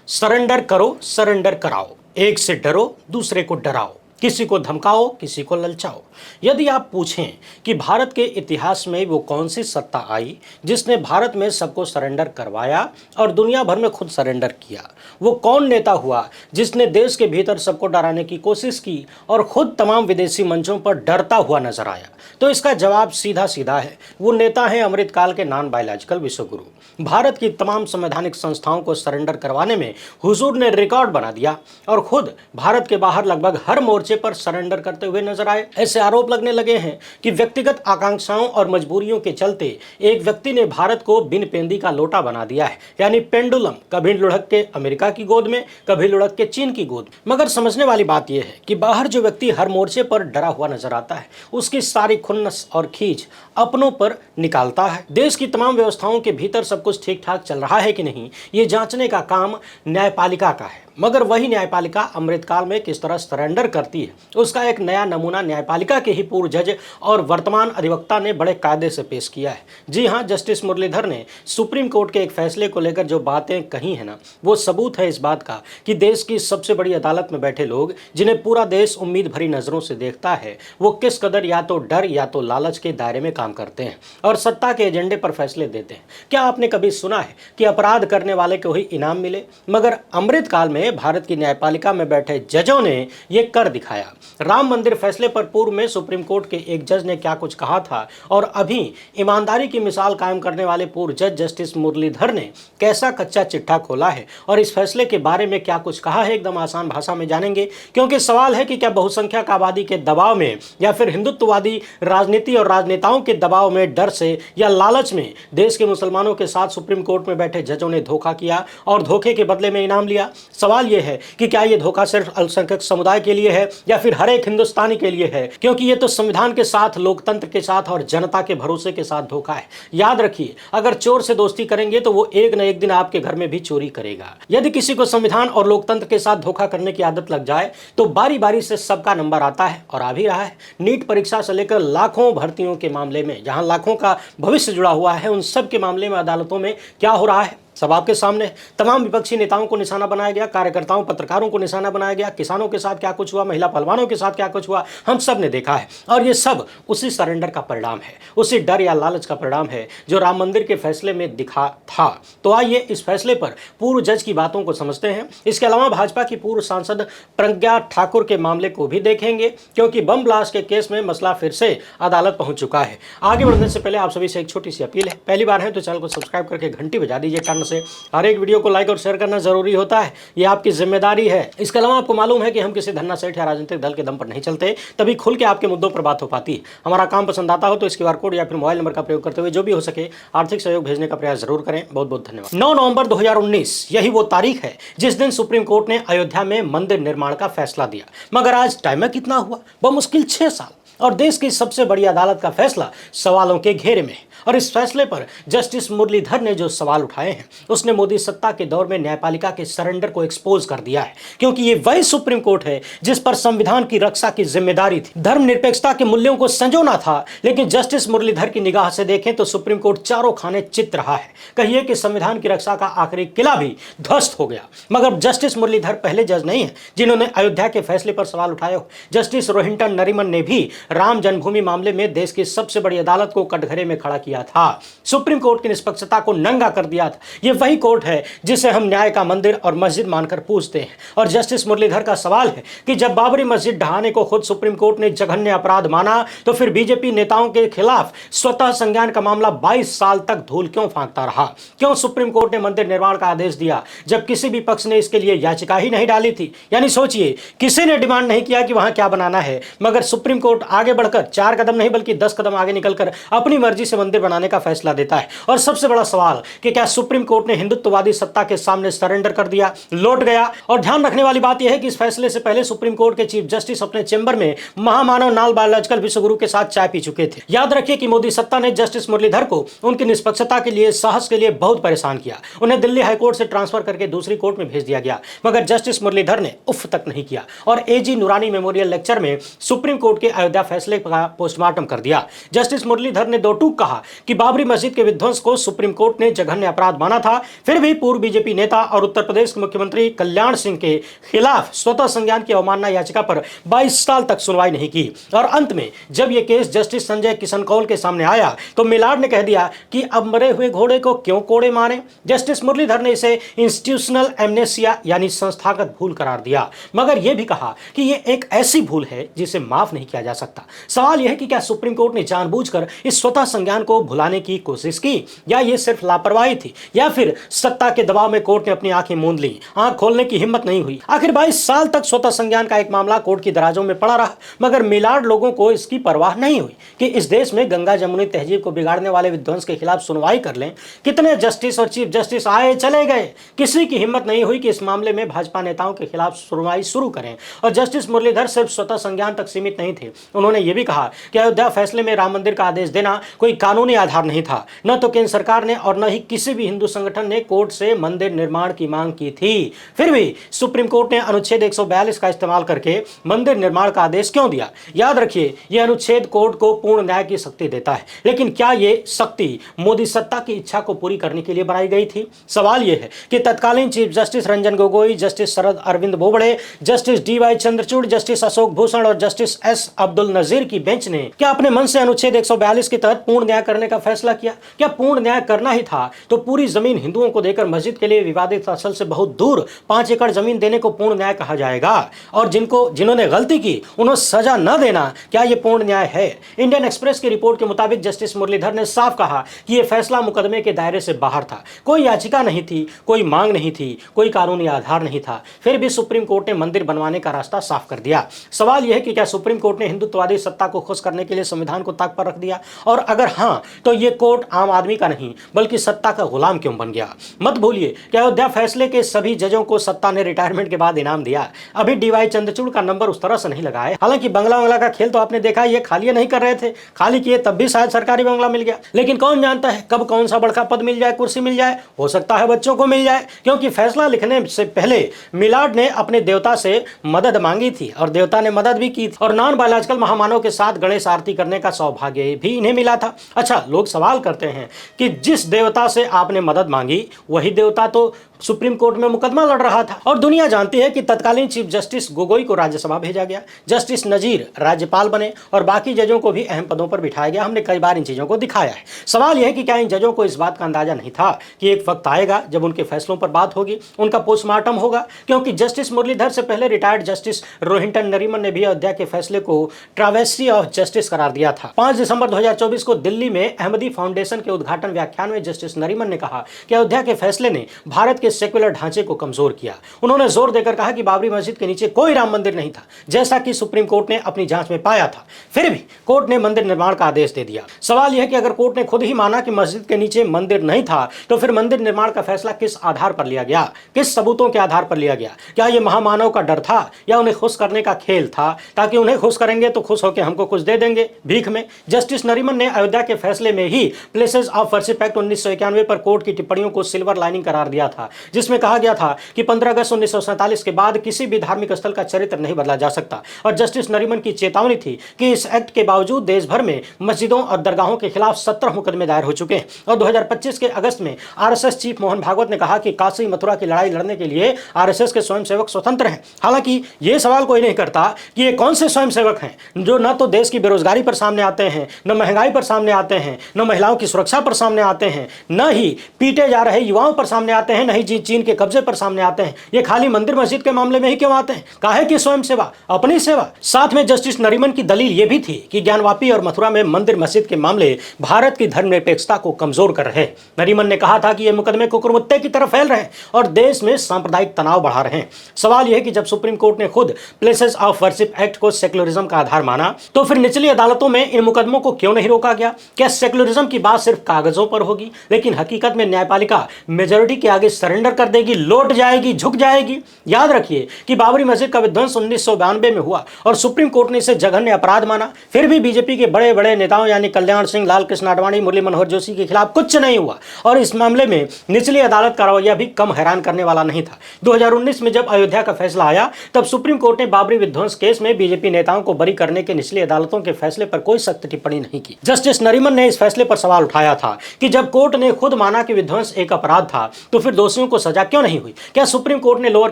Surrender करो, surrender कराओ, एक से डरो, दूसरे को डराओ, किसी को धमकाओ, किसी को ललचाओ। यदि आप पूछें कि भारत के इतिहास में वो कौन सी सत्ता आई जिसने भारत में सबको सरेंडर करवाया और दुनिया भर में खुद सरेंडर किया, वो कौन नेता हुआ जिसने देश के भीतर सबको डराने की कोशिश की और खुद तमाम विदेशी मंचों पर डरता हुआ नजर आया, तो इसका जवाब सीधा सीधा है। वो नेता है अमृतकाल के नॉन बायोलॉजिकल विश्वगुरु। भारत की तमाम संवैधानिक संस्थाओं को सरेंडर करवाने में हुजूर ने रिकॉर्ड बना दिया और खुद भारत के बाहर लगभग हर मोर्चे पर सरेंडर करते हुए नजर आए। ऐसे आरोप लगने लगे हैं कि व्यक्तिगत आकांक्षाओं और मजबूरियों के चलते एक व्यक्ति ने भारत को बिन पेंदी का लोटा बना दिया है, यानी पेंडुलम, कभी लुढ़क के अमेरिका की गोद में, कभी लुढ़क के चीन की गोद। मगर समझने वाली बात यह है कि बाहर जो व्यक्ति हर मोर्चे पर डरा हुआ नजर आता है, उसकी सारी खुन्नस और खींच अपनों पर निकालता है। देश की तमाम व्यवस्थाओं के भीतर सब कुछ ठीक ठाक चल रहा है कि नहीं, ये जांचने का काम न्यायपालिका का है। मगर वही न्यायपालिका अमृतकाल में किस तरह सरेंडर करती है, उसका एक नया नमूना न्यायपालिका के ही पूर्व जज और वर्तमान अधिवक्ता ने बड़े कायदे से पेश किया है। जी हां, जस्टिस मुरलीधर ने सुप्रीम कोर्ट के एक फैसले को लेकर जो बातें कही है ना, वो सबूत है इस बात का कि देश की सबसे बड़ी अदालत में बैठे लोग, जिन्हें पूरा देश उम्मीद भरी नजरों से देखता है, वो किस कदर या तो डर या तो लालच के दायरे में काम करते हैं और सत्ता के एजेंडे पर फैसले देते हैं। क्या आपने कभी सुना है कि अपराध करने वाले को ही इनाम मिले? मगर अमृतकाल में भारत की न्यायपालिका में बैठे जजों ने यह कर दिखाया। राम मंदिर फैसले पर पूर्व में सुप्रीम कोर्ट के एक जज ने क्या कुछ कहा था और अभी ईमानदारी की मिसाल कायम करने वाले पूर्व जज जस्टिस मुरलीधर ने कैसा कच्चा चिट्ठा खोला है और इस फैसले के बारे में क्या कुछ कहा है, एकदम आसान भाषा में जानेंगे। क्योंकि सवाल है कि क्या बहुसंख्यक आबादी के दबाव में या फिर हिंदुत्ववादी राजनीति और राजनेताओं के दबाव में, डर से या लालच में देश के मुसलमानों के साथ सुप्रीम कोर्ट में बैठे जजों ने धोखा किया और धोखे के बदले में इनाम लिया। सवाल यह है कि क्या यह धोखा सिर्फ अल्पसंख्यक समुदाय के लिए है या फिर हर एक हिंदुस्तानी के लिए है, क्योंकि यह तो संविधान के साथ, लोकतंत्र के साथ और जनता के भरोसे के साथ धोखा है। याद रखिए, अगर चोर से दोस्ती करेंगे तो वो एक न एक दिन आपके घर में भी चोरी करेगा। यदि किसी को संविधान और लोकतंत्र के साथ धोखा करने की आदत लग जाए तो बारी बारी से सबका नंबर आता है और आ भी रहा है। नीट परीक्षा से लेकर लाखों भर्तियों के मामले में, जहां लाखों का भविष्य जुड़ा हुआ है, उन सब के मामले में अदालतों में क्या हो रहा है सब आपके सामने। तमाम विपक्षी नेताओं को निशाना बनाया गया, कार्यकर्ताओं, पत्रकारों को निशाना बनाया गया, किसानों के साथ क्या कुछ हुआ, महिला पहलवानों के साथ क्या कुछ हुआ, हम सब ने देखा है। और ये सब उसी सरेंडर का परिणाम है, उसी डर या लालच का परिणाम है जो राम मंदिर के फैसले में दिखा था। तो आइए इस फैसले पर पूर्व जज की बातों को समझते हैं। इसके अलावा भाजपा की पूर्व सांसद प्रज्ञा ठाकुर के मामले को भी देखेंगे, क्योंकि बम ब्लास्ट के केस में मसला फिर से अदालत पहुंच चुका है। आगे बढ़ने से पहले आप सभी से एक छोटी सी अपील है, पहली बार है तो चैनल को सब्सक्राइब करके घंटी बजा दीजिए से। हर एक वीडियो को लाइक और शेयर करना जरूरी होता है, ये आपकी जिम्मेदारी है। इसके अलावा आपको मालूम है कि हम किसी धन्ना सेठ या राजनीतिक दल के दम पर नहीं चलते, तभी खुल के आपके मुद्दों पर बात हो पाती है। हमारा काम पसंद आता हो तो इस QR कोड या फिर मोबाइल नंबर का प्रयोग करते हुए जो भी हो सके आर्थिक सहयोग भेजने का प्रयास जरूर करें। बहुत बहुत धन्यवाद। 9 नवंबर 2019 यही वो तारीख है जिस दिन सुप्रीम कोर्ट ने अयोध्या में मंदिर निर्माण का फैसला दिया। मगर आज टाइम कितना हुआ, बमुश्किल 6 साल, और देश की सबसे बड़ी अदालत का फैसला सवालों के घेरे में। और इस फैसले पर जस्टिस मुरलीधर ने जो सवाल उठाए हैं, उसने मोदी सत्ता के दौर में न्यायपालिका के सरेंडर को एक्सपोज कर दिया है। क्योंकि ये वही सुप्रीम कोर्ट है जिस पर संविधान की रक्षा की जिम्मेदारी थी, धर्मनिरपेक्षता के मूल्यों को संजोना था। लेकिन जस्टिस मुरलीधर की निगाह से देखें तो सुप्रीम कोर्ट चारों खाने चित रहा है। कहिए कि संविधान की रक्षा का आखिरी किला भी ध्वस्त हो गया। मगर जस्टिस मुरलीधर पहले जज नहीं है जिन्होंने अयोध्या के फैसले पर सवाल उठाए हो। जस्टिस रोहिंटन नरीमन ने भी राम जन्मभूमि मामले में देश की सबसे बड़ी अदालत को कटघरे में खड़ा किया था, सुप्रीम कोर्ट की निष्पक्षता को नंगा कर दिया था। यह वही कोर्ट है जिसे हम न्याय का मंदिर और मस्जिद मानकर पूजते हैं। और जस्टिस मुरलीधर का सवाल है कि जब बाबरी मस्जिद ढहाने को खुद सुप्रीम कोर्ट ने जघन्य अपराध माना, तो फिर बीजेपी नेताओं के खिलाफ स्वतः संज्ञान का मामला 22 साल तक धूल क्यों फांकता रहा? क्यों सुप्रीम कोर्ट ने मंदिर निर्माण का आदेश दिया जब किसी भी पक्ष ने इसके लिए याचिका ही नहीं डाली थी? यानी सोचिए, किसी ने डिमांड नहीं किया कि वहां क्या बनाना है, मगर सुप्रीम कोर्ट आगे बढ़कर 4 कदम नहीं बल्कि 10 कदम आगे निकलकर अपनी मर्जी से मंदिर बनाने का फैसला देता है। और सबसे बड़ा सवाल कि क्या सुप्रीम कोर्ट ने हिंदुत्ववादी सत्ता के सामने सरेंडर कर दिया, लौट गया? और ध्यान रखने वाली बात यह है कि इस फैसले से पहले सुप्रीम कोर्ट के चीफ जस्टिस अपने चेंबर में महामानव नॉन बायोलॉजिकल विश्वगुरु के साथ चाय पी चुके थे। याद रखिए कि मोदी सत्ता ने जस्टिस मुरलीधर को उनकी निष्पक्षता के लिए, साहस के लिए बहुत परेशान किया। उन्हें दिल्ली हाईकोर्ट से ट्रांसफर करके दूसरी कोर्ट में भेज दिया गया, मगर जस्टिस मुरलीधर ने उफ तक नहीं किया और AG नूरानी मेमोरियल लेक्चर में सुप्रीम कोर्ट के अयोध्या फैसले का पोस्टमार्टम कर दिया। जस्टिस मुरलीधर ने 2 टूक कहा कि बाबरी मस्जिद के विध्वंस को सुप्रीम कोर्ट ने जघन्य अपराध माना था, फिर भी पूर्व बीजेपी नेता और उत्तर प्रदेश के मुख्यमंत्री कल्याण सिंह के खिलाफ स्वतः संज्ञान की अवमानना याचिका पर 22 साल तक सुनवाई नहीं की। और अंत में जब यह केस जस्टिस संजय किशन कौल के सामने आया तो मिलाड ने कह दिया कि अब मरे हुए घोड़े को क्यों कोड़े मारे। जस्टिस मुरलीधर ने इसे इंस्टीट्यूशनल एमनेसिया यानी संस्थागत भूल करार दिया, मगर यह भी कहा कि यह एक ऐसी भूल है जिसे माफ नहीं किया जा सकता। सवाल यह है कि क्या सुप्रीम कोर्ट ने जानबूझकर इस स्वतः संज्ञान को भुलाने की कोशिश की, या यह सिर्फ लापरवाही थी, या फिर सत्ता के दबाव में कोर्ट ने अपनी आंखें मूंद ली, आंख खोलने की हिम्मत नहीं हुई। आखिर 22 साल तक स्वतः संज्ञान का एक मामला कोर्ट की दराजों में पड़ा रहा, मगर मिलाड लोगों को इसकी परवाह नहीं हुई कि इस देश में गंगा जमुनी तहजीब को बिगाड़ने वाले विध्वंस के खिलाफ सुनवाई कर लें। कितने जस्टिस और चीफ जस्टिस आए चले गए, किसी की हिम्मत नहीं हुई कि इस मामले में भाजपा नेताओं के खिलाफ सुनवाई शुरू करें। और जस्टिस मुरलीधर सिर्फ स्वतः संज्ञान तक सीमित नहीं थे, उन्होंने यह भी कहा कि अयोध्या फैसले में राम मंदिर का आदेश देना कोई कानूनी आधार नहीं था। न तो केंद्र सरकार ने और न ही किसी भी हिंदू संगठन ने कोर्ट से मंदिर निर्माण की मांग की थी। फिर भी सुप्रीम कोर्ट ने अनुच्छेद 142 का इस्तेमाल करके मंदिर निर्माण का आदेश क्यों दिया? याद रखिए, यह अनुच्छेद कोर्ट को पूर्ण न्याय की शक्ति देता है, लेकिन क्या यह शक्ति मोदी सत्ता की इच्छा को पूरी करने के लिए बनाई गई थी? सवाल यह है कि तत्कालीन chief justice Ranjan Gogoi, justice Sharad Arvind Bobde, justice D Y. Chandrachud, justice Ashok Bhushan और जस्टिस एस. अब्दुल नजीर की बेंच ने क्या अपने मन से अनुच्छेद 142 के तहत पूर्ण न्याय करने का फैसला किया? क्या पूर्ण न्याय करना ही था तो पूरी जमीन हिंदुओं को देकर मस्जिद के लिए विवादित स्थल से बहुत दूर 5 एकड़ जमीन देने को पूर्ण न्याय कहा जाएगा? और जिन्होंने गलती की उन्हें सजा न देना, क्या यह पूर्ण न्याय है? इंडियन एक्सप्रेस की रिपोर्ट के मुताबिक जस्टिस मुरलीधर ने साफ कहा कि यह फैसला मुकदमे के दायरे से बाहर था। कोई याचिका नहीं थी, कोई मांग नहीं थी, कोई कानूनी आधार नहीं था। फिर भी सुप्रीम कोर्ट ने मंदिर बनवाने का रास्ता साफ कर दिया। सवाल यह है कि क्या सुप्रीम कोर्ट ने हिंदुत्ववादी सत्ता को खुश करने के लिए संविधान को ताक पर रख दिया? और अगर हां, तो यह कोर्ट आम आदमी का नहीं बल्कि सत्ता का गुलाम क्यों बन गया? मत भूलिए कि अयोध्या फैसले के सभी जजों को सत्ता ने रिटायरमेंट के बाद इनाम दिया। अभी डी.वाई. चंद्रचूड़ का नंबर उस तरह से नहीं लगा है। हालांकि बंगला का खेल तो आपने देखा, ये खाली नहीं कर रहे थे, खाली किए तब भी शायद सरकारी बंगला मिल गया। लेकिन कौन जानता है कब कौन सा बड़का पद मिल जाए, कुर्सी मिल जाए, हो सकता है बच्चों को मिल जाए। क्योंकि फैसला लिखने से पहले मिलाड ने अपने देवता से मदद मांगी थी और देवता ने मदद भी की थी, और नॉन बायोलॉजिकल महामानव के साथ गणेश आरती करने का सौभाग्य भी इन्हें मिला था। अच्छा, लोग सवाल करते हैं कि जिस देवता से आपने मदद मांगी वही देवता तो सुप्रीम कोर्ट में मुकदमा लड़ रहा था। और दुनिया जानती है कि तत्कालीन चीफ जस्टिस गोगोई को राज्यसभा भेजा गया, जस्टिस नजीर राज्यपाल बने और बाकी जजों को भी अहम पदों पर बिठाया गया। हमने कई बार इन चीजों को दिखाया है। सवाल यह है कि क्या इन जजों को इस बात का अंदाजा नहीं था कि एक वक्त आएगा जब उनके फैसलों पर बात होगी, उनका पोस्टमार्टम होगा? क्योंकि जस्टिस मुरलीधर से पहले रिटायर्ड जस्टिस रोहिंटन नरीमन ने भी अयोध्या के फैसले को ट्रावेस्टी ऑफ जस्टिस करार दिया था। 5 दिसंबर 2024 को दिल्ली में अहमदी फाउंडेशन के उद्घाटन व्याख्यान में जस्टिस नरीमन ने कहा कि अयोध्या के फैसले ने भारत के सेक्युलर ढांचे को कमजोर किया। उन्होंने जोर देकर कहा कि बाबरी मस्जिद के नीचे कोई राम मंदिर नहीं था, जैसा कि सुप्रीम कोर्ट ने अपनी जांच में पाया था। फिर भी कोर्ट ने मंदिर निर्माण का आदेश दे दिया। सवाल यह है कि अगर कोर्ट ने खुद ही माना कि मस्जिद के नीचे मंदिर नहीं था, तो फिर मंदिर निर्माण का फैसला किस आधार पर लिया गया, किस सबूतों के आधार पर लिया गया? क्या यह महामानव का डर था या उन्हें खुश करने का खेल था, ताकि उन्हें खुश करेंगे तो खुश होकर हमको कुछ दे देंगे भीख में? जस्टिस नरीमन ने अयोध्या के फैसले में ही प्लेसेस ऑफ वर्शिप एक्ट 1991 पर कोर्ट की टिप्पणियों को सिल्वर लाइनिंग करार दिया था, जिसमें कहा गया था कि 15 अगस्त 1947 के बाद किसी भी धार्मिक स्थल का चरित्र नहीं बदला जा सकता। और जस्टिस नरीमन की चेतावनी थी कि इस एक्ट के बावजूद देश भर में मस्जिदों और दरगाहों के खिलाफ 17 मुकदमे दायर हो चुके हैं। और 2025 के अगस्त में आरएसएस चीफ मोहन भागवत ने कहा कि काशी मथुरा की लड़ाई लड़ने के लिए आरएसएस के स्वयंसेवक स्वतंत्र हैं। हालांकि यह सवाल कोई नहीं करता कि ये कौन से स्वयंसेवक हैं जो न तो देश की बेरोजगारी पर सामने आते हैं, न महंगाई पर सामने आते हैं, न महिलाओं की सुरक्षा पर सामने आते हैं, न ही पीटे जा रहे युवाओं पर सामने आते हैं, न ही चीन के कब्जे पर सामने आते हैं। ये खाली मंदिर मस्जिद के मामले में ही क्यों आते हैं? काहे की स्वयं सेवा, अपनी सेवा? साथ में जस्टिस नरीमन की दलील यह भी थी कि ज्ञानवापी और मथुरा में मंदिर मस्जिद के मामले भारत की धर्मनिरपेक्षता को कमजोर कर रहे हैं। नरीमन ने कहा था कि ये मुकदमे कुकुरमुत्ते की तरफ फैल रहे हैं और देश में सांप्रदायिक तनाव बढ़ा रहे हैं। सवाल यह है कि जब सुप्रीम कोर्ट ने खुद प्लेसेस ऑफ वर्शिप एक्ट को सेक्युलरिज्म का आधार माना, तो फिर निचली अदालतों में इन मुकदमों को क्यों नहीं रोका गया? क्या सेक्युलरिज्म की बात सिर्फ कागजों पर होगी, लेकिन हकीकत में न्यायपालिका मेजोरिटी के आगे सरेंडर कर देगी, लौट जाएगी, झुक जाएगी? याद रखिए कि बाबरी मस्जिद का विध्वंस 1992 में हुआ और सुप्रीम कोर्ट ने इसे जघन्य अपराध माना। फिर भी बीजेपी के बड़े बड़े नेताओं यानी कल्याण सिंह, लाल कृष्ण आडवाणी, मुरली मनोहर जोशी के खिलाफ कुछ नहीं हुआ। और इस मामले में निचली अदालत का रवैया भी कम हैरान करने वाला नहीं था। 2019 में जब अयोध्या का फैसला आया, तब सुप्रीम कोर्ट ने बाबरी विध्वंस केस में बीजेपी नेताओं को बरी करने के निचली अदालतों के फैसले पर कोई सख्त टिप्पणी नहीं की। जस्टिस नरीमन ने इस फैसले पर सवाल उठाया था कि जब कोर्ट ने खुद माना कि विध्वंस एक अपराध था तो फिर दोषियों को सजा क्यों नहीं हुई। क्या सुप्रीम कोर्ट ने लोअर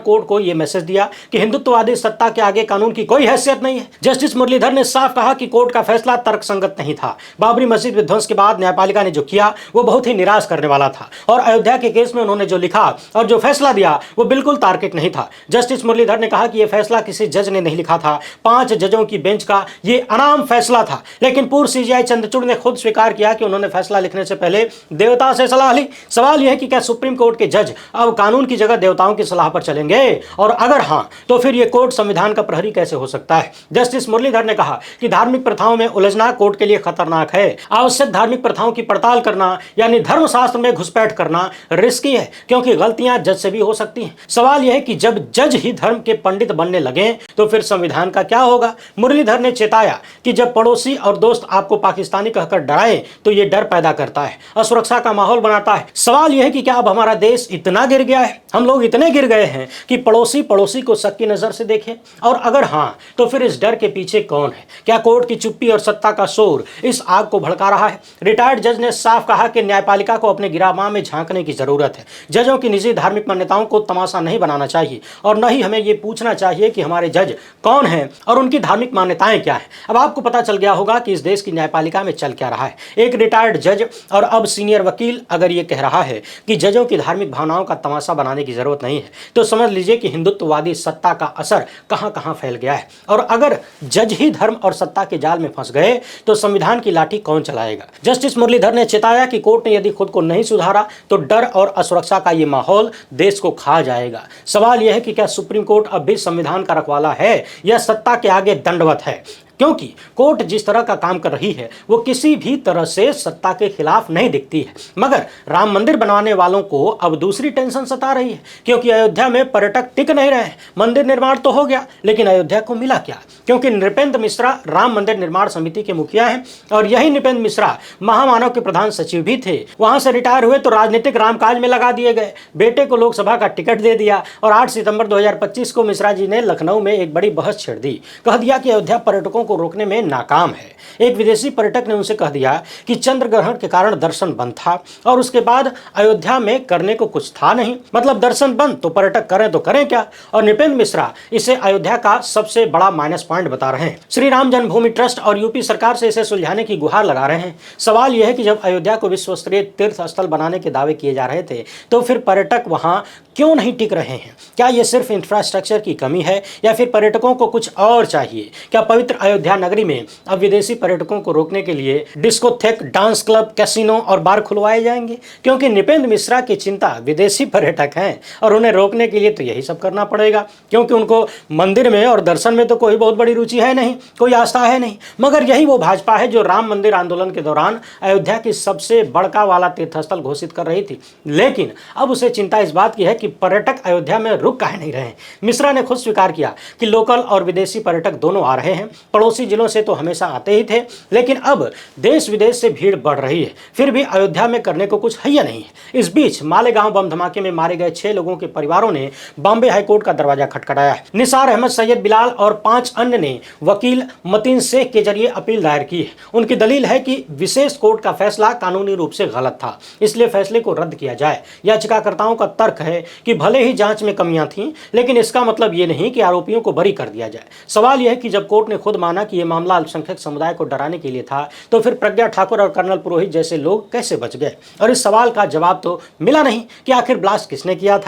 कोर्ट को यह मैसेज दिया कि हिंदुत्ववादी सत्ता के आगे कानून की कोई हैसियत नहीं है। जस्टिस मुरलीधर ने साफ कहा कि कोर्ट का फैसला तर्कसंगत नहीं था। बाबरी मस्जिद विध्वंस के बाद न्यायपालिका ने जो किया वो बहुत ही निराश करने वाला था और अयोध्या के केस में उन्होंने जो लिखा और जो फैसला दिया वो बिल्कुल तार्किक नहीं था। जस्टिस मुरलीधर ने कहा कि यह फैसला किसी जज ने नहीं लिखा था, 5 जजों की बेंच का ये अनाम फैसला था। लेकिन पूर्व सीजीआई चंद्रचूड़ ने खुद स्वीकार किया कि उन्होंने फैसला लिखने से पहले देवता से सलाह ली। सवाल यह है कि क्या सुप्रीम कोर्ट के जज अब कानून की जगह देवताओं की सलाह पर चलेंगे, और अगर हां तो फिर यह कोर्ट संविधान का प्रहरी कैसे हो सकता है। जस्टिस मुरलीधर ने कहा कि धार्मिक प्रथाओं में उलझना कोर्ट के लिए खतरनाक है। आवश्यक धार्मिक प्रथाओं की पड़ताल करना यानी धर्मशास्त्र में घुसपैठ करना रिस्की है क्योंकि गलतियां जज से भी हो सकती हैं। सवाल यह है कि जब जज ही धर्म के पंडित बनने लगे तो फिर संविधान का क्या होगा। मुरलीधर ने चेताया कि जब पड़ोसी और दोस्त आपको पाकिस्तानी कहकर डराए तो यह डर पैदा करता है, असुरक्षा का माहौल बनाता है। सवाल यह है कि क्या अब हमारा देश इतना गिर गया है, हम लोग इतने गिर गए हैं कि पड़ोसी को शक की नजर से देखे, और अगर हां तो फिर इस डर के पीछे कौन है। क्या कोर्ट की चुप्पी और सत्ता का शोर इस आग को भड़का रहा है। रिटायर्ड जज ने साफ कहा कि न्यायपालिका को अपने गिरामां में झांकने की जरूरत है। जजों की निजी धार्मिक मान्यताओं को तमाशा नहीं बनाना चाहिए और न ही हमें यह पूछना चाहिए कि हमारे जज कौन हैं और उनकी धार्मिक मान्यताएं क्या हैं। अब आपको पता चल गया होगा कि इस देश की न्यायपालिका में चल क्या रहा है। एक रिटायर्ड जज और अब सीनियर वकील अगर ये कह रहा है कि जजों की धार्मिक भावनाओं का तमाशा बनाने की जरूरत नहीं है तो समझ लीजिए कि हिंदुत्ववादी सत्ता का असर कहां कहां फैल गया है। और अगर जज ही धर्म और सत्ता के जाल में फंस गए तो संविधान की लाठी कौन चलाएगा। जस्टिस मुरलीधर ने चेताया कि कोर्ट ने यदि खुद को नहीं सुधारा तो डर और असुरक्षा का ये माहौल देश को खा जाएगा। सवाल यह है कि क्या सुप्रीम कोर्ट अब भी संविधान का रखवाला है या सत्ता के आगे दंडवत है, क्योंकि कोर्ट जिस तरह का काम कर रही है वो किसी भी तरह से सत्ता के खिलाफ नहीं दिखती है। मगर राम मंदिर बनवाने वालों को अब दूसरी टेंशन सता रही है क्योंकि अयोध्या में पर्यटक टिक नहीं रहे। मंदिर निर्माण तो हो गया लेकिन अयोध्या को मिला क्या, क्योंकि नृपेंद्र मिश्रा राम मंदिर निर्माण समिति के मुखिया हैं और यही नृपेंद्र मिश्रा महामानव के प्रधान सचिव भी थे। वहां से रिटायर हुए तो राजनीतिक रामकाज में लगा दिए गए। बेटे को लोकसभा का टिकट दे दिया और 8 सितंबर 2025 को मिश्रा जी ने लखनऊ में एक बड़ी बहस छेड़ दी। कह दिया कि अयोध्या पर्यटकों को रोकने में नाकाम है। एक विदेशी पर्यटक ने उनसे कह दिया कि चंद्र ग्रहण के कारण दर्शन बंद था और उसके बाद अयोध्या में करने को कुछ था नहीं, मतलब दर्शन बंद तो पर्यटक करें तो करें क्या। और नृपेंद्र मिश्रा इसे अयोध्या का सबसे बड़ा माइनस पॉइंट बता रहे हैं। श्री राम जन्मभूमि ट्रस्ट और यूपी सरकार से इसे सुलझाने की गुहार लगा रहे हैं। सवाल यह है कि जब अयोध्या को विश्व स्तरीय तीर्थ स्थल बनाने के दावे किए जा रहे थे तो फिर पर्यटक वहां क्यों नहीं टिक रहे हैं। क्या यह सिर्फ इंफ्रास्ट्रक्चर की कमी है या फिर पर्यटकों को कुछ और चाहिए। क्या पवित्र अयोध्या नगरी में अब विदेशी पर्यटकों को रोकने के लिए डिस्कोथेक, डांस क्लब, कैसीनो और बार खुलवाए जाएंगे, क्योंकि नृपेंद्र मिश्रा की चिंता विदेशी पर्यटक हैं और उन्हें रोकने के लिए तो यही सब करना पड़ेगा क्योंकि उनको मंदिर में और दर्शन में तो कोई बहुत बड़ी रुचि है नहीं, कोई आस्था है नहीं। मगर यही वो भाजपा है जो राम मंदिर आंदोलन के दौरान अयोध्या की सबसे बड़का वाला तीर्थस्थल घोषित कर रही थी, लेकिन अब उसे चिंता इस बात की है कि पर्यटक अयोध्या में रुक काहे नहीं रहे। मिश्रा ने खुद स्वीकार किया कि लोकल और विदेशी पर्यटक दोनों आ रहे हैं। पड़ोसी जिलों से तो हमेशा आते ही थे लेकिन अब देश विदेश से भीड़ बढ़ रही है, फिर भी अयोध्या में करने को कुछ हैया नहीं है। इस बीच मालेगांव बम धमाके में मारे गए 6 लोगों के परिवारों ने बॉम्बे हाईकोर्ट का दरवाजा खटखटाया है। निसार अहमद, सैयद बिलाल और 5 अन्य ने वकील मतीन शेख के जरिए अपील दायर की है। उनकी दलील है कि विशेष कोर्ट का फैसला कानूनी रूप से गलत था, इसलिए फैसले को रद्द किया जाए। याचिकाकर्ताओं का तर्क है कि भले ही जांच में कमियां थीं लेकिन इसका मतलब ये नहीं कि आरोपियों को बरी कर दिया जाए। सवाल यह है कि जब कोर्ट ने खुद माना कि यह मामला अल्पसंख्यक समुदाय को डराने के लिए था तो फिर प्रज्ञा ठाकुर और कर्नल पुरोहित जैसे लोग कैसे बच गए। और इस सवाल का जवाब तो मिला नहीं कि आखिर ब्लास्ट किसने किया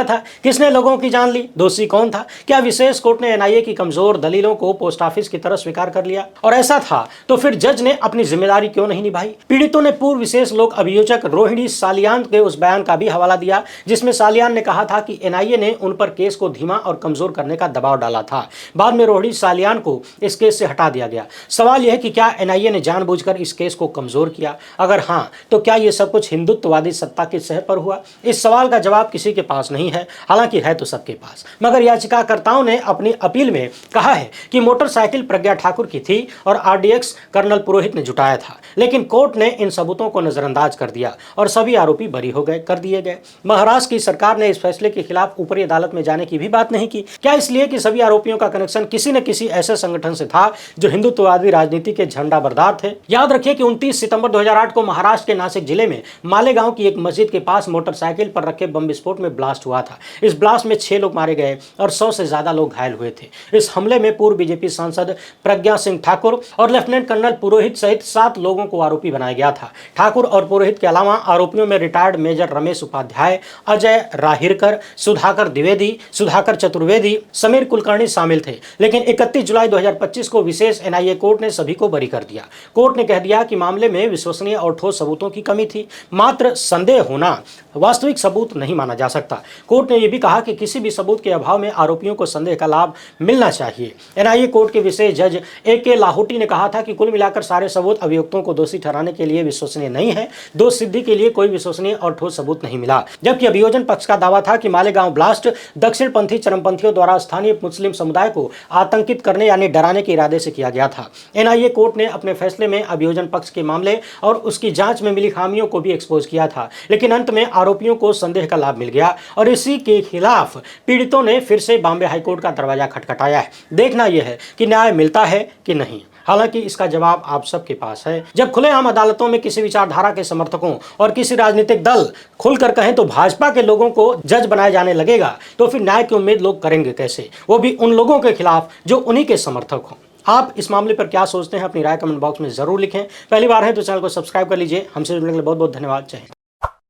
था, किसने लोगों की जान ली, दोषी कौन था। क्या विशेष कोर्ट ने एनआईए की कमजोर दलीलों को पोस्ट ऑफिस की तरह स्वीकार कर लिया, और ऐसा था तो फिर जज ने अपनी जिम्मेदारी क्यों नहीं निभाई। पीड़ितों ने पूर्व विशेष लोक अभियोजक रोहिणी सालियान के उस बयान का भी हवाला दिया जिसमें सालियान ने कहा था कि एनआईए ने उन पर केस को धीमा और कमजोर करने का दबाव डाला था। बाद में रोहिणी सालियान को इस केस से हटा दिया गया। सवाल यह है कि क्या एनआईए ने जानबूझकर इस केस को कमजोर किया, अगर हां तो क्या यह सब कुछ हिंदुत्ववादी सत्ता के सह पर हुआ। इस सवाल का जवाब किसी के पास नहीं है, हालांकि है तो सबके पास। मगर याचिकाकर्ताओं ने अपनी अपील में कहा है कि मोटरसाइकिल प्रज्ञा ठाकुर की थी और आरडीएक्स कर्नल पुरोहित ने जुटाया था, लेकिन कोर्ट ने इन सबूतों को नजरअंदाज कर दिया और सभी आरोपी बरी कर दिए गए। महाराष्ट्र की सरकार ने इस फैसले के खिलाफ ऊपरी अदालत में जाने की भी बात नहीं की। क्या इसलिए कि सभी आरोपियों का कनेक्शन किसी न किसी ऐसे संगठन संगठन से था जो हिंदुत्ववादी राजनीति के झंडा बरदार थे। याद रखिए कि 29 सितंबर 2008 को महाराष्ट्र के नासिक जिले में मालेगांव की एक मस्जिद के पास मोटरसाइकिल पर रखे बम विस्फोट में ब्लास्ट हुआ था। इस ब्लास्ट में 6 लोग मारे गए और 100 से ज्यादा लोग घायल हुए थे। इस हमले में पूर्व बीजेपी सांसद प्रज्ञा सिंह ठाकुर और लेफ्टिनेंट कर्नल पुरोहित सहित 7 लोगों को आरोपी बनाया गया था। ठाकुर और पुरोहित के अलावा आरोपियों में रिटायर्ड मेजर रमेश उपाध्याय, अजय राहिरकर, सुधाकर द्विवेदी, सुधाकर चतुर्वेदी, समीर कुलकर्णी शामिल थे। लेकिन 31 जुलाई 2025 को विशेष एनआईए कोर्ट ने सभी को बरी कर दिया। कोर्ट ने कह दिया कि मामले में विश्वसनीय और ठोस सबूतों की कमी थी। मात्र संदेह होना वास्तविक सबूत नहीं माना जा सकता। कोर्ट ने यह भी कहा कि किसी भी सबूत के अभाव में आरोपियों को संदेह का लाभ मिलना चाहिए। एनआईए कोर्ट के विशेष जज ए.के. लाहौटी ने कहा था कि कुल मिलाकर सारे सबूत अभियुक्तों को दोषी ठहराने के लिए विश्वसनीय नहीं है। दोष सिद्धि के लिए कोई विश्वसनीय और ठोस सबूत नहीं मिला। जबकि अभियोजन पक्ष का दावा था कि मालेगांव ब्लास्ट दक्षिणपंथी चरमपंथियों द्वारा स्थानीय मुस्लिम समुदाय को आतंकित करने यानी डराने के इरादे से किया गया था। एनआईए कोर्ट ने अपने फैसले में अभियोजन पक्ष के मामले और उसकी जांच में मिली खामियों को भी एक्सपोज किया था। लेकिन अंत में आरोपियों को संदेह का लाभ मिल गया और इसी के खिलाफ पीड़ितों ने फिर से बॉम्बे हाईकोर्ट का दरवाजा खटखटाया है। देखना यह है कि न्याय मिलता है कि नहीं। हालांकि इसका जवाब आप सबके पास है। जब खुलेआम अदालतों में किसी विचारधारा के समर्थकों और किसी राजनीतिक दल खुलकर कहें तो भाजपा के लोगों को जज बनाया जाने लगेगा, तो फिर न्याय की उम्मीद लोग करेंगे कैसे, वो भी उन लोगों के खिलाफ जो उन्हीं के समर्थक हों। आप इस मामले पर क्या सोचते हैं, अपनी राय कमेंट बॉक्स में जरूर लिखें। पहली बार है तो चैनल को सब्सक्राइब कर लीजिए। हमसे जुड़ने के लिए बहुत बहुत धन्यवाद। जय हिंद।